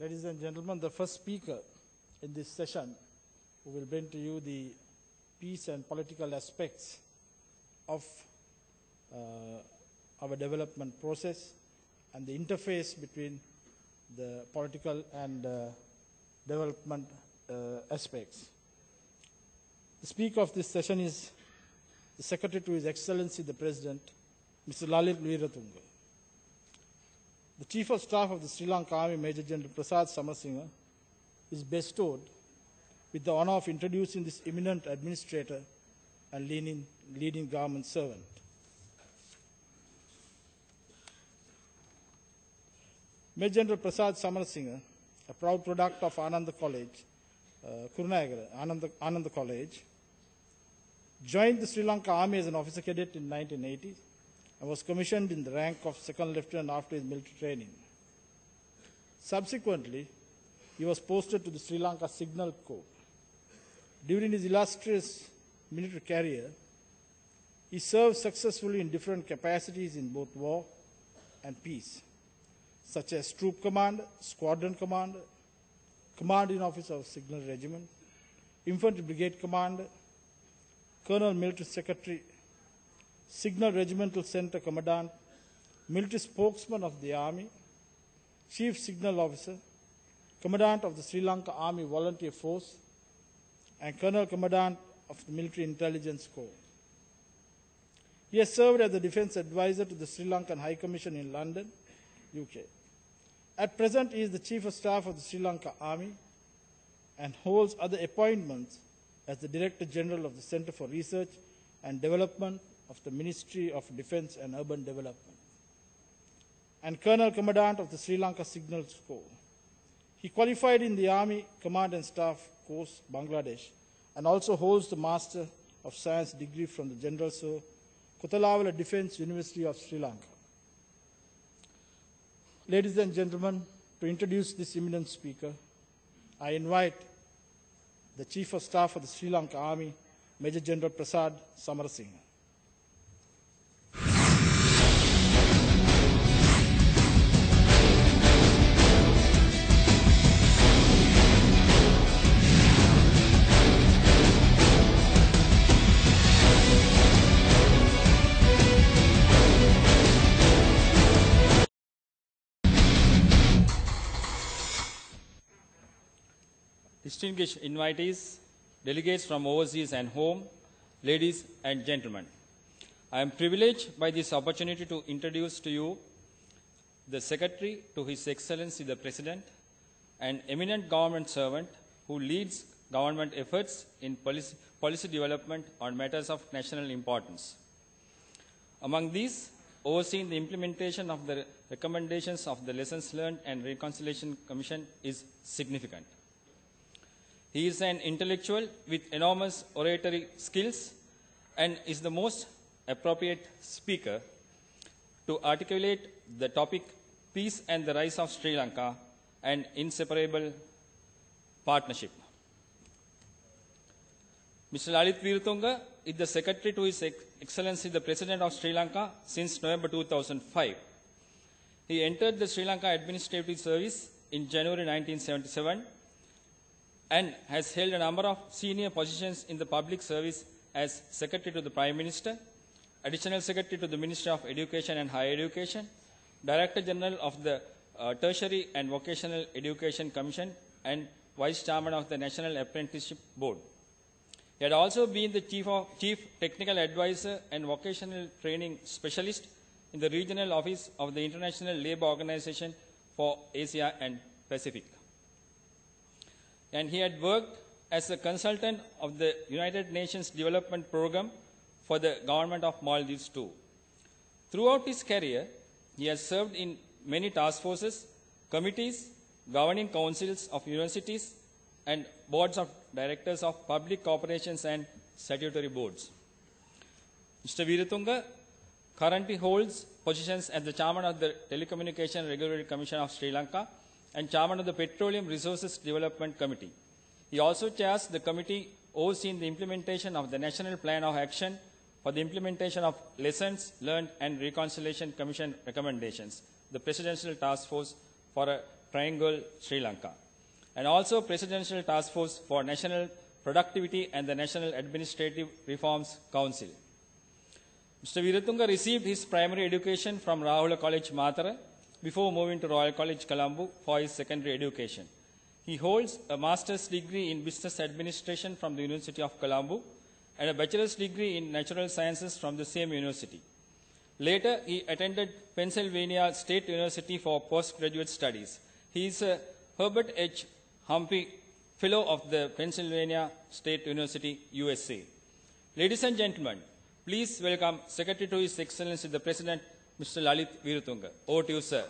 Ladies and gentlemen, the first speaker in this session who will bring to you the peace and political aspects of our development process and the interface between the political and development aspects. The speaker of this session is the Secretary to His Excellency the President, Mr. Lalith Weerathunga. The Chief of Staff of the Sri Lanka Army, Major General Prasad Samarasinghe, is bestowed with the honor of introducing this eminent administrator and leading government servant. Major General Prasad Samarasinghe, a proud product of Ananda College, Kurunagara, Ananda College, joined the Sri Lanka Army as an officer cadet in 1980 and was commissioned in the rank of second lieutenant after his military training. Subsequently, he was posted to the Sri Lanka Signal Corps. During his illustrious military career, he served successfully in different capacities in both war and peace, such as Troop Commander, Squadron Commander, Commanding Officer of Signal Regiment, Infantry Brigade Commander, Colonel Military Secretary, Signal Regimental Center Commandant, Military Spokesman of the Army, Chief Signal Officer, Commandant of the Sri Lanka Army Volunteer Force, and Colonel Commandant of the Military Intelligence Corps. He has served as the Defence Advisor to the Sri Lankan High Commission in London, UK. At present, he is the Chief of Staff of the Sri Lanka Army and holds other appointments as the Director General of the Center for Research and Development of the Ministry of Defence and Urban Development, and Colonel Commandant of the Sri Lanka Signal Corps. He qualified in the Army Command and Staff Course, Bangladesh, and also holds the Master of Science degree from the General Sir Kotalawala Defence University of Sri Lanka. Ladies and gentlemen, to introduce this eminent speaker, I invite the Chief of Staff of the Sri Lanka Army, Major General Prasad Samarasinghe. Distinguished invitees, delegates from overseas and home, ladies and gentlemen. I am privileged by this opportunity to introduce to you the Secretary to His Excellency the President, an eminent government servant who leads government efforts in policy development on matters of national importance. Among these, overseeing the implementation of the recommendations of the Lessons Learned and Reconciliation Commission is significant. He is an intellectual with enormous oratory skills and is the most appropriate speaker to articulate the topic Peace and the Rise of Sri Lanka, an Inseparable Partnership. Mr. Lalith Weerathunga is the Secretary to His Excellency the President of Sri Lanka since November 2005. He entered the Sri Lanka Administrative Service in January 1977 and has held a number of senior positions in the public service as Secretary to the Prime Minister, Additional Secretary to the Ministry of Education and Higher Education, Director General of the Tertiary and Vocational Education Commission, and Vice Chairman of the National Apprenticeship Board. He had also been the Chief Technical Advisor and Vocational Training Specialist in the Regional Office of the International Labour Organization for Asia and Pacific. And he had worked as a consultant of the United Nations Development Programme for the government of Maldives too. Throughout his career, he has served in many task forces, committees, governing councils of universities, and boards of directors of public corporations and statutory boards. Mr. Weerathunga currently holds positions as the Chairman of the Telecommunication Regulatory Commission of Sri Lanka and Chairman of the Petroleum Resources Development Committee. He also chairs the committee overseeing the implementation of the National Plan of Action for the implementation of Lessons Learned and Reconciliation Commission recommendations, the Presidential Task Force for a Triangle, Sri Lanka, and also Presidential Task Force for National Productivity and the National Administrative Reforms Council. Mr. Weerathunga received his primary education from Rahula College, Matara, before moving to Royal College, Colombo for his secondary education. He holds a master's degree in business administration from the University of Colombo and a bachelor's degree in natural sciences from the same university. Later, he attended Pennsylvania State University for postgraduate studies. He is a Herbert H. Humphrey Fellow of the Pennsylvania State University, USA. Ladies and gentlemen, please welcome Secretary to His Excellency the President, Mr. Lalith Weerathunga. Over to you, sir.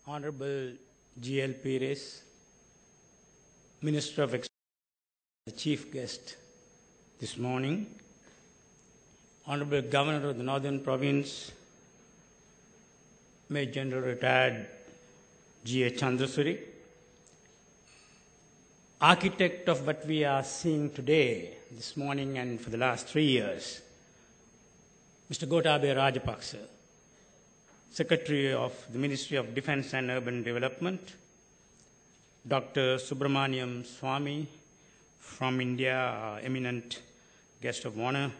Honorable G.L. Pires, Minister of External Affairs, the chief guest this morning, Honorable Governor of the Northern Province, Major General Retired G.H. Chandrasuri, architect of what we are seeing today, this morning and for the last 3 years, Mr. Gotabaya Rajapaksa, Secretary of the Ministry of Defense and Urban Development, Dr. Subramaniam Swamy from India, our eminent guest of honor,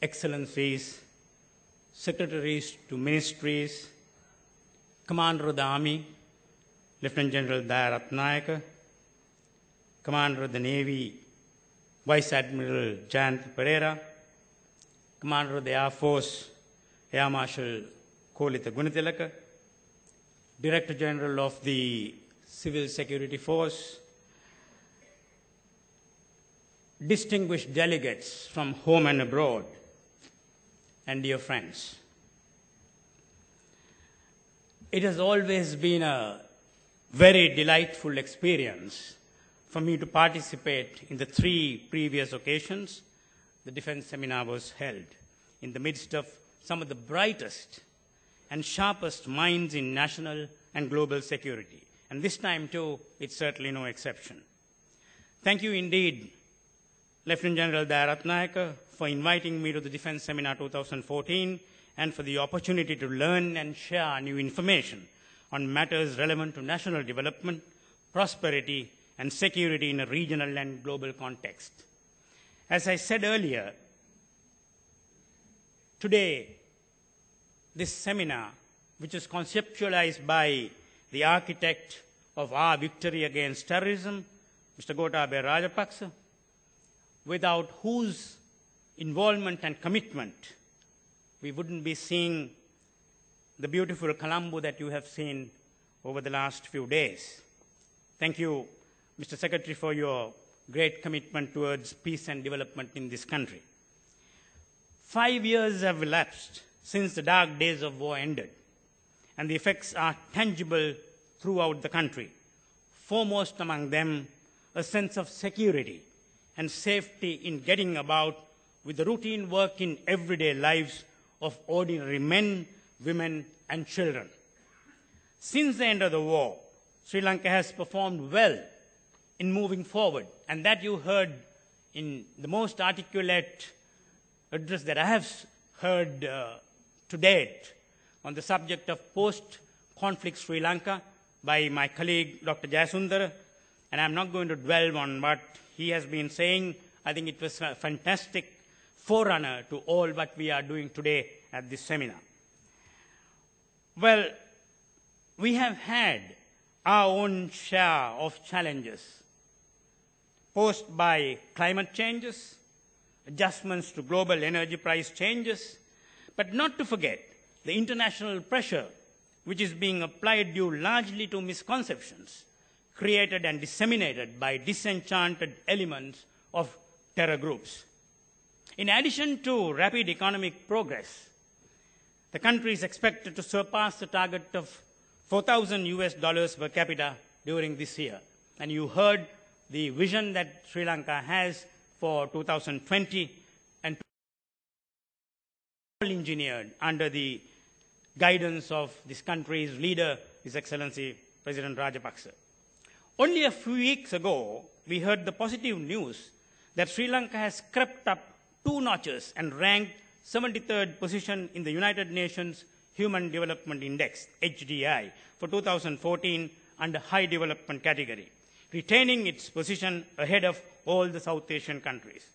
Excellencies, Secretaries to Ministries, Commander of the Army, Lieutenant General Lalith Weerathunga, Commander of the Navy, Vice Admiral Jayant Pereira, Commander of the Air Force, Air Marshal Kolita Gunatilaka, Director General of the Civil Security Force, distinguished delegates from home and abroad, and dear friends. It has always been a very delightful experience for me to participate in the 3 previous occasions the defense seminar was held in the midst of some of the brightest and sharpest minds in national and global security. And this time, too, it's certainly no exception. Thank you indeed, Lieutenant General Lalith Weerathunga, for inviting me to the Defense Seminar 2014 and for the opportunity to learn and share new information on matters relevant to national development, prosperity, and security in a regional and global context. As I said earlier, today, this seminar, which is conceptualized by the architect of our victory against terrorism, Mr. Gotabaya Rajapaksa, without whose involvement and commitment we wouldn't be seeing the beautiful Colombo that you have seen over the last few days. Thank you, Mr. Secretary, for your great commitment towards peace and development in this country. 5 years have elapsed since the dark days of war ended, and the effects are tangible throughout the country. Foremost among them, a sense of security and safety in getting about with the routine work in everyday lives of ordinary men, women, and children. Since the end of the war, Sri Lanka has performed well in moving forward, and that you heard in the most articulate address that I have heard to date on the subject of post-conflict Sri Lanka by my colleague Dr. Jayasundara, and I'm not going to dwell on what he has been saying. I think it was a fantastic forerunner to all what we are doing today at this seminar. Well, we have had our own share of challenges posed by climate changes, adjustments to global energy price changes, but not to forget the international pressure which is being applied due largely to misconceptions created and disseminated by disenchanted elements of terror groups. In addition to rapid economic progress, the country is expected to surpass the target of $4,000 per capita during this year. And you heard the vision that Sri Lanka has for 2020 and all engineered under the guidance of this country's leader, His Excellency President Rajapaksa. Only a few weeks ago, we heard the positive news that Sri Lanka has crept up 2 notches and ranked 73rd position in the United Nations Human Development Index, HDI, for 2014 under high development category, retaining its position ahead of all the South Asian countries.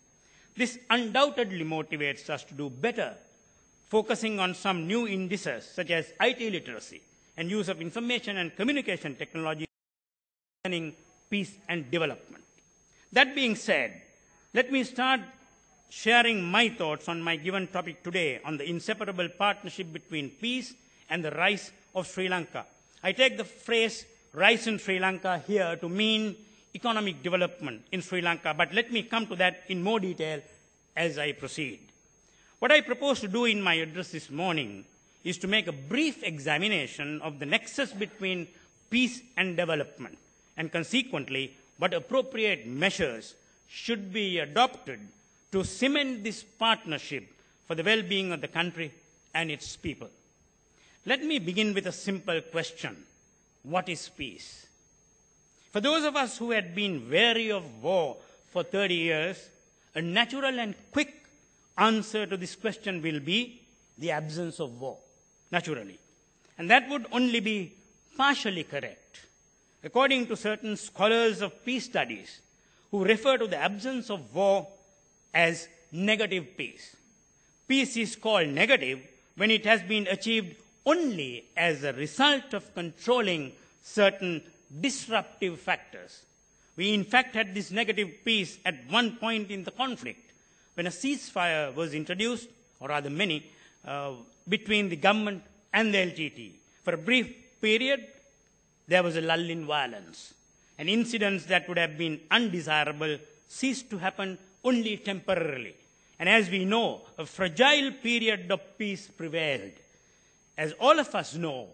This undoubtedly motivates us to do better, focusing on some new indices such as IT literacy and use of information and communication technology, peace and development. That being said, let me start sharing my thoughts on my given topic today on the inseparable partnership between peace and the rise of Sri Lanka. I take the phrase rise in Sri Lanka here to mean economic development in Sri Lanka, but let me come to that in more detail as I proceed. What I propose to do in my address this morning is to make a brief examination of the nexus between peace and development, and consequently, what appropriate measures should be adopted to cement this partnership for the well-being of the country and its people. Let me begin with a simple question. What is peace? For those of us who had been wary of war for 30 years, a natural and quick answer to this question will be the absence of war, naturally. And that would only be partially correct. According to certain scholars of peace studies who refer to the absence of war as negative peace. Peace is called negative when it has been achieved only as a result of controlling certain disruptive factors. We in fact had this negative peace at one point in the conflict when a ceasefire was introduced, or rather many, between the government and the LTTE. For a brief period, there was a lull in violence, and incidents that would have been undesirable ceased to happen only temporarily. And as we know, a fragile period of peace prevailed. As all of us know,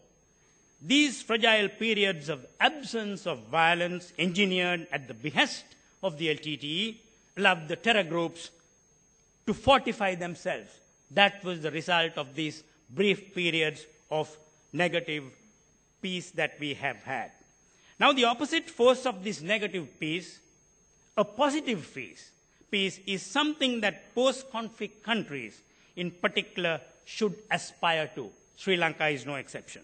these fragile periods of absence of violence engineered at the behest of the LTTE allowed the terror groups to fortify themselves. That was the result of these brief periods of negative peace that we have had. Now, the opposite force of this negative peace, a positive peace is something that post-conflict countries in particular should aspire to. Sri Lanka is no exception.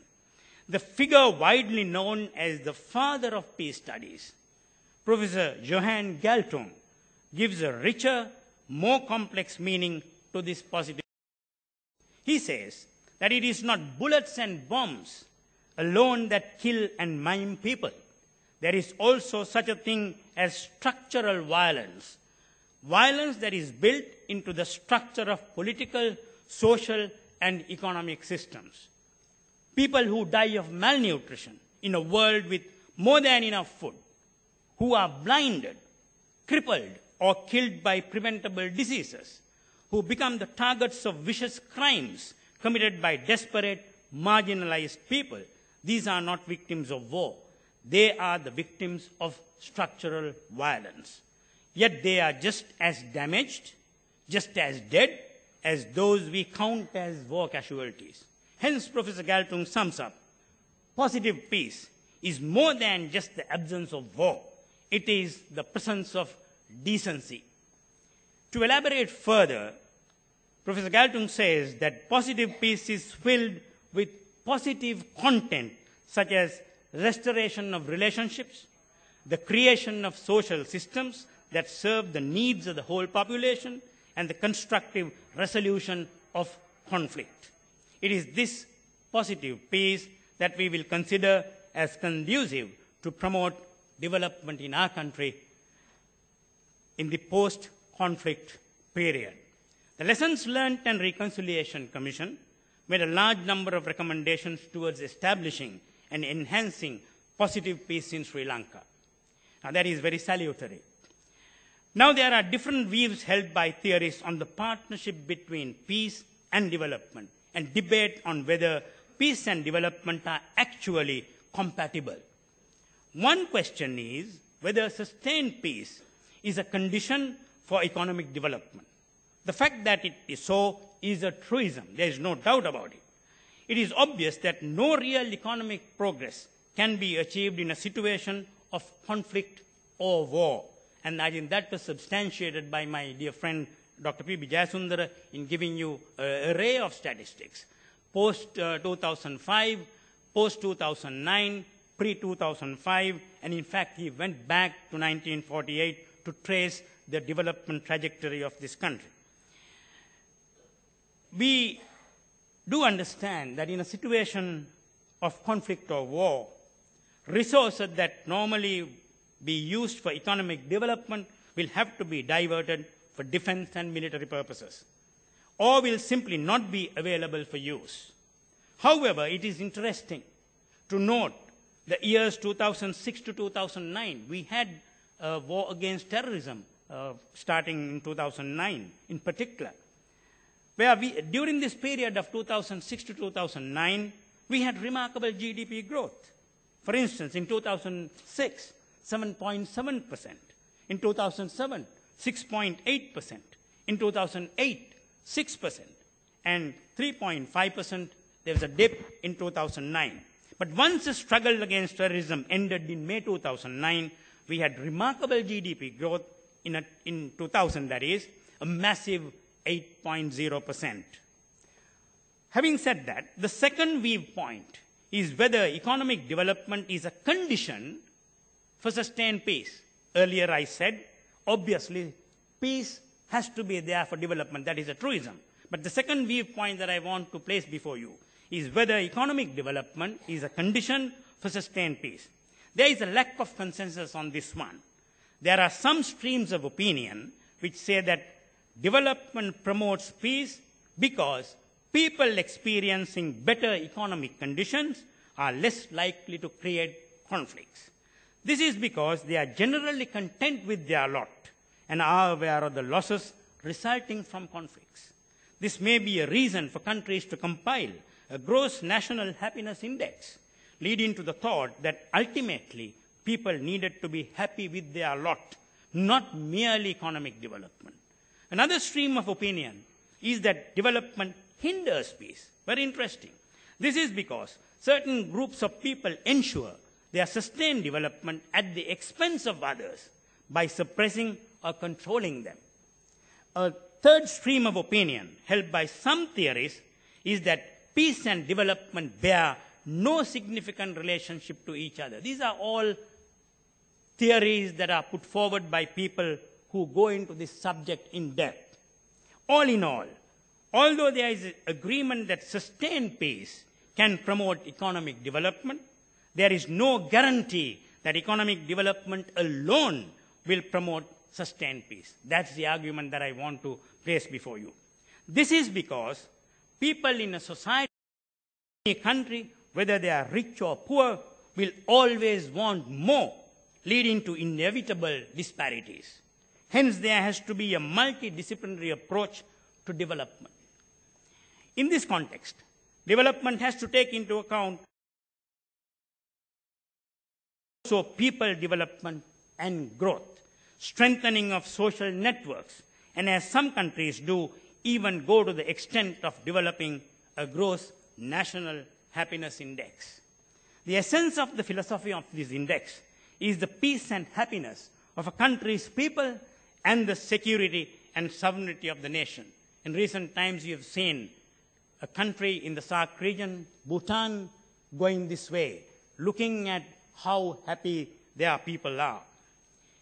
The figure widely known as the father of peace studies, Professor Johan Galtung, gives a richer, more complex meaning to this positive. He says that it is not bullets and bombs alone that kill and maim people. There is also such a thing as structural violence. Violence that is built into the structure of political, social, and economic systems. People who die of malnutrition in a world with more than enough food, who are blinded, crippled, or killed by preventable diseases, who become the targets of vicious crimes committed by desperate, marginalized people. These are not victims of war. They are the victims of structural violence. Yet they are just as damaged, just as dead as those we count as war casualties. Hence, Professor Galtung sums up, positive peace is more than just the absence of war. It is the presence of decency. To elaborate further, Professor Galtung says that positive peace is filled with positive content such as restoration of relationships, the creation of social systems that serve the needs of the whole population, and the constructive resolution of conflict. It is this positive peace that we will consider as conducive to promote development in our country in the post-conflict period. The Lessons Learned and Reconciliation Commission made a large number of recommendations towards establishing and enhancing positive peace in Sri Lanka. Now, that is very salutary. Now, there are different views held by theorists on the partnership between peace and development, and debate on whether peace and development are actually compatible. One question is whether sustained peace is a condition for economic development. The fact that it is so is a truism. There is no doubt about it. It is obvious that no real economic progress can be achieved in a situation of conflict or war. And I think that was substantiated by my dear friend Dr. P. B. Jayasundara in giving you an array of statistics. Post-2005, post-2009, pre-2005, and in fact he went back to 1948 to trace the development trajectory of this country. We do understand that in a situation of conflict or war, resources that normally be used for economic development will have to be diverted for defense and military purposes, or will simply not be available for use. However, it is interesting to note the years 2006 to 2009. We had a war against terrorism starting in 2009 in particular, where during this period of 2006 to 2009, we had remarkable GDP growth. For instance, in 2006, 7.7%. In 2007, 6.8%. In 2008, 6%. And 3.5%, there was a dip in 2009. But once the struggle against terrorism ended in May 2009, we had remarkable GDP growth in 2000, that is, a massive 8.0%. Having said that, the second viewpoint is whether economic development is a condition for sustained peace. Earlier I said, obviously, peace has to be there for development. That is a truism. But the second viewpoint that I want to place before you is whether economic development is a condition for sustained peace. There is a lack of consensus on this one. There are some streams of opinion which say that development promotes peace because people experiencing better economic conditions are less likely to create conflicts. This is because they are generally content with their lot and are aware of the losses resulting from conflicts. This may be a reason for countries to compile a gross national happiness index, leading to the thought that ultimately people needed to be happy with their lot, not merely economic development. Another stream of opinion is that development hinders peace. Very interesting. This is because certain groups of people ensure their sustained development at the expense of others by suppressing or controlling them. A third stream of opinion held by some theorists is that peace and development bear no significant relationship to each other. These are all theories that are put forward by people who go into this subject in depth. All in all, although there is agreement that sustained peace can promote economic development, there is no guarantee that economic development alone will promote sustained peace. That's the argument that I want to place before you. This is because people in a society, in a country, whether they are rich or poor, will always want more, leading to inevitable disparities. Hence, there has to be a multidisciplinary approach to development. In this context, development has to take into account also people development and growth, strengthening of social networks, and as some countries do, even go to the extent of developing a gross national happiness index. The essence of the philosophy of this index is the peace and happiness of a country's people and the security and sovereignty of the nation. In recent times, you have seen a country in the SAARC region, Bhutan, going this way, looking at how happy their people are.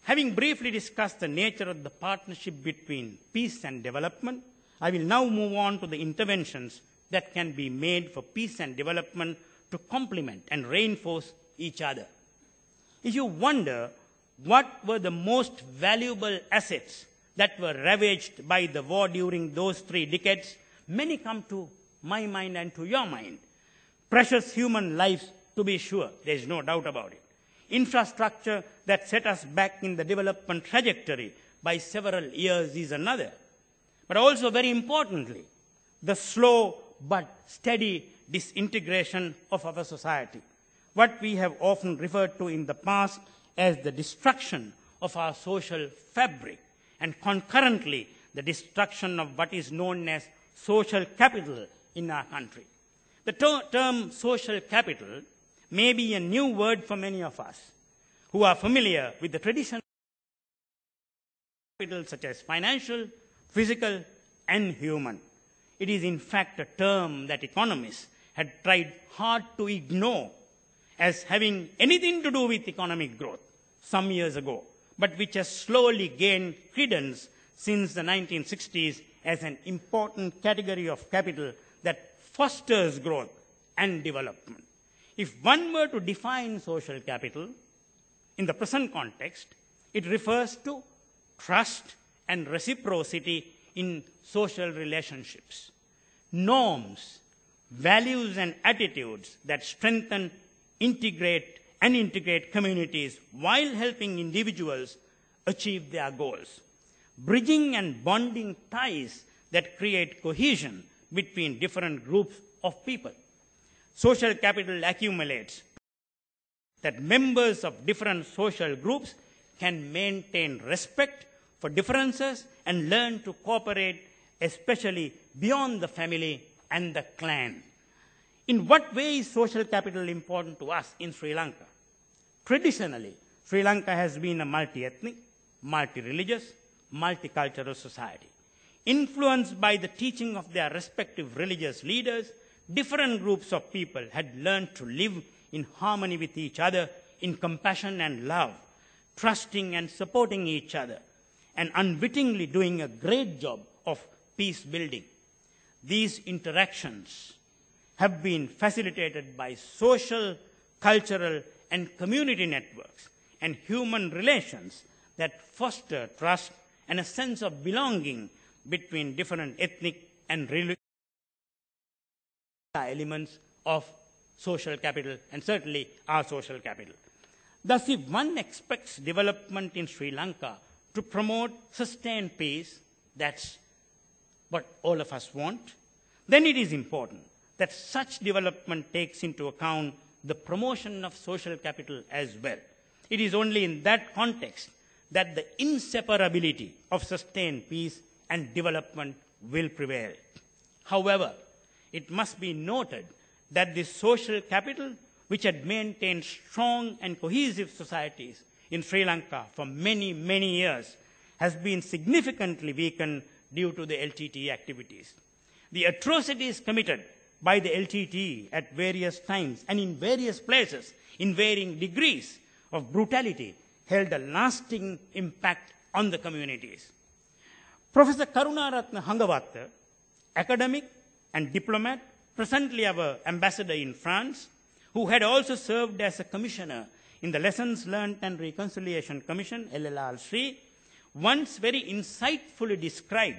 Having briefly discussed the nature of the partnership between peace and development, I will now move on to the interventions that can be made for peace and development to complement and reinforce each other. If you wonder what were the most valuable assets that were ravaged by the war during those 3 decades, many come to my mind and to your mind. Precious human lives, to be sure, there is no doubt about it. Infrastructure that set us back in the development trajectory by several years is another. But also, very importantly, the slow but steady disintegration of our society, what we have often referred to in the past as the destruction of our social fabric and concurrently the destruction of what is known as social capital in our country. The term social capital may be a new word for many of us who are familiar with the traditional capital such as financial, physical, and human. It is in fact a term that economists had tried hard to ignore as having anything to do with economic growth some years ago, but which has slowly gained credence since the 1960s as an important category of capital that fosters growth and development. If one were to define social capital in the present context, it refers to trust and reciprocity in social relationships, norms, values, and attitudes that strengthen, integrate communities while helping individuals achieve their goals, bridging and bonding ties that create cohesion between different groups of people. Social capital accumulates that members of different social groups can maintain respect for differences and learn to cooperate, especially beyond the family and the clan. In what way is social capital important to us in Sri Lanka? Traditionally, Sri Lanka has been a multi-ethnic, multi-religious, multicultural society. Influenced by the teaching of their respective religious leaders, different groups of people had learned to live in harmony with each other, in compassion and love, trusting and supporting each other, and unwittingly doing a great job of peace building. These interactions have been facilitated by social, cultural, and community networks and human relations that foster trust and a sense of belonging between different ethnic and religious elements of social capital, and certainly our social capital. Thus, if one expects development in Sri Lanka to promote sustained peace, that's what all of us want, then it is important that such development takes into account the promotion of social capital as well. It is only in that context that the inseparability of sustained peace and development will prevail. However, it must be noted that this social capital, which had maintained strong and cohesive societies in Sri Lanka for many, many years, has been significantly weakened due to the LTTE activities. The atrocities committed by the LTTE at various times and in various places, in varying degrees of brutality, held a lasting impact on the communities. Professor Karunaratne Hangavatta, academic and diplomat, presently our ambassador in France, who had also served as a commissioner in the Lessons Learned and Reconciliation Commission, LLRC, once very insightfully described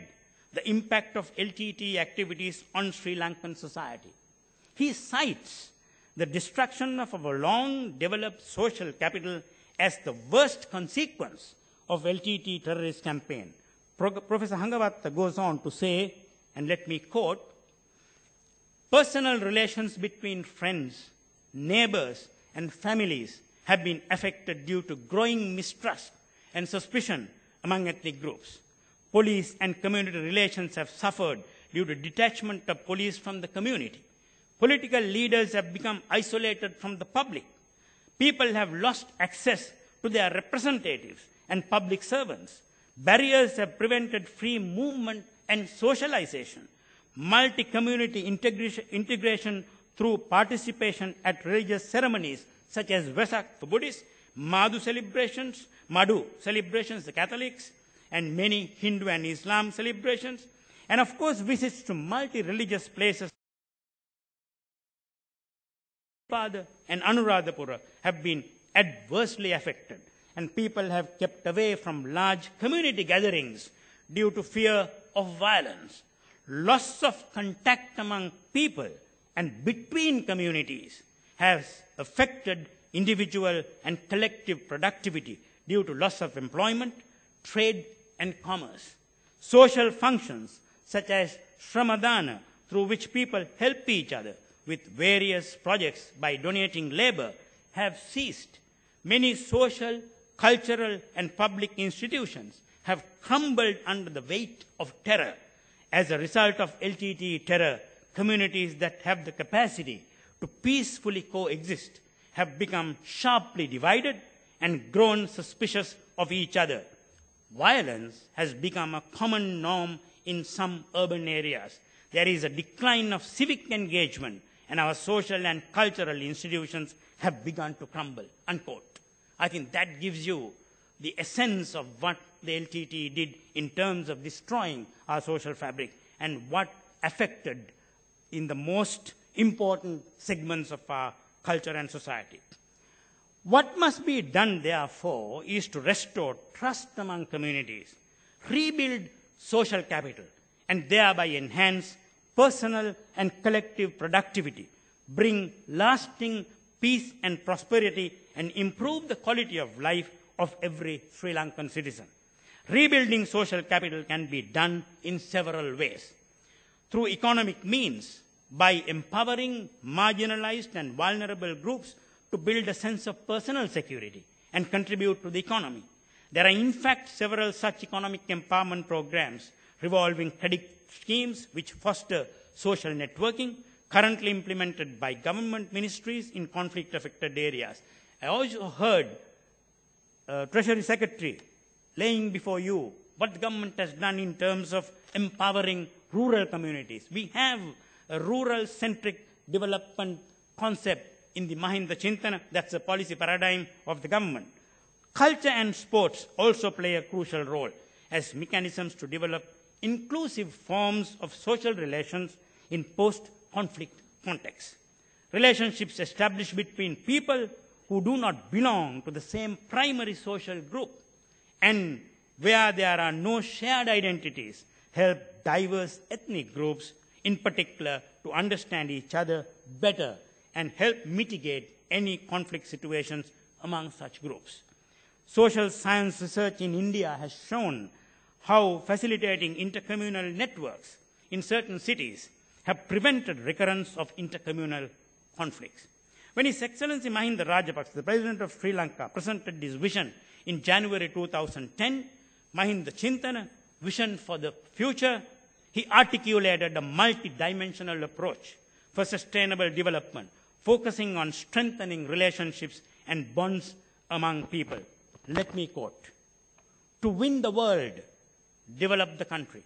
the impact of LTTE activities on Sri Lankan society. He cites the destruction of our long-developed social capital as the worst consequence of LTTE terrorist campaign. Professor Hangavatta goes on to say, and let me quote, "Personal relations between friends, neighbors, and families have been affected due to growing mistrust and suspicion among ethnic groups. Police and community relations have suffered due to detachment of police from the community. Political leaders have become isolated from the public. People have lost access to their representatives and public servants. Barriers have prevented free movement and socialization. Multi-community integration through participation at religious ceremonies such as Vesak for Buddhists, Madhu celebrations, the Catholics, and many Hindu and Islam celebrations, and of course visits to multi-religious places and Anuradhapura have been adversely affected, and people have kept away from large community gatherings due to fear of violence. Loss of contact among people and between communities has affected individual and collective productivity due to loss of employment, trade, and commerce. Social functions such as Shramadana, through which people help each other with various projects by donating labor, have ceased. many social, cultural, and public institutions have crumbled under the weight of terror. As a result of LTTE terror, communities that have the capacity to peacefully coexist have become sharply divided and grown suspicious of each other. Violence has become a common norm in some urban areas. There is a decline of civic engagement, and our social and cultural institutions have begun to crumble, unquote. I think that gives you the essence of what the LTTE did in terms of destroying our social fabric and what affected in the most important segments of our culture and society. What must be done, therefore, is to restore trust among communities, rebuild social capital, and thereby enhance personal and collective productivity, bring lasting peace and prosperity, and improve the quality of life of every Sri Lankan citizen. Rebuilding social capital can be done in several ways. Through economic means, by empowering marginalized and vulnerable groups to build a sense of personal security and contribute to the economy. There are in fact several such economic empowerment programs revolving credit schemes which foster social networking, currently implemented by government ministries in conflict-affected areas. I also heard Treasury Secretary laying before you what the government has done in terms of empowering rural communities. We have a rural-centric development concept in the Mahinda Chintana. That's a policy paradigm of the government. Culture and sports also play a crucial role as mechanisms to develop inclusive forms of social relations in post-conflict contexts. Relationships established between people who do not belong to the same primary social group and where there are no shared identities help diverse ethnic groups in particular to understand each other better and help mitigate any conflict situations among such groups. Social science research in India has shown how facilitating intercommunal networks in certain cities have prevented recurrence of intercommunal conflicts. When His Excellency Mahinda Rajapaksa, the President of Sri Lanka, presented his vision in January 2010, Mahinda Chintana, Vision for the Future, he articulated a multi-dimensional approach for sustainable development, focusing on strengthening relationships and bonds among people. Let me quote, "To win the world, develop the country.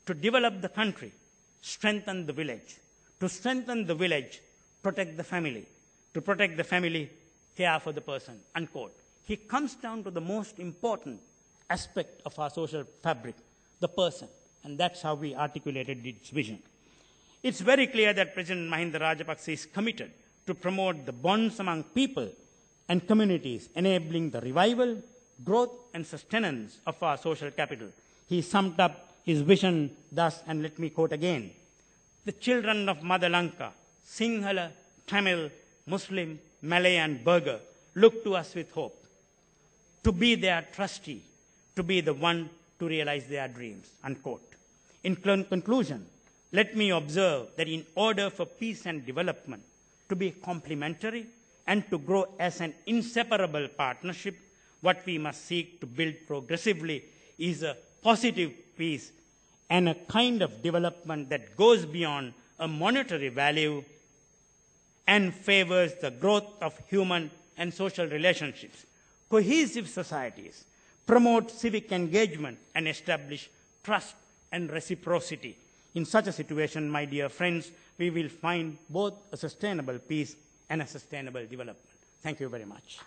To develop the country, strengthen the village. To strengthen the village, protect the family. To protect the family, care for the person," unquote. He comes down to the most important aspect of our social fabric, the person. And that's how we articulated its vision. It's very clear that President Mahinda Rajapaksa is committed to promote the bonds among people and communities, enabling the revival, growth, and sustenance of our social capital. He summed up his vision thus, and let me quote again, "The children of Mother Lanka, Sinhala, Tamil, Muslim, Malay, and Burgher, look to us with hope, to be their trustee, to be the one to realize their dreams," unquote. In conclusion, let me observe that in order for peace and development to be complementary and to grow as an inseparable partnership, what we must seek to build progressively is a positive peace and a kind of development that goes beyond a monetary value and favors the growth of human and social relationships. Cohesive societies promote civic engagement and establish trust and reciprocity. In such a situation, my dear friends, we will find both a sustainable peace and a sustainable development. Thank you very much.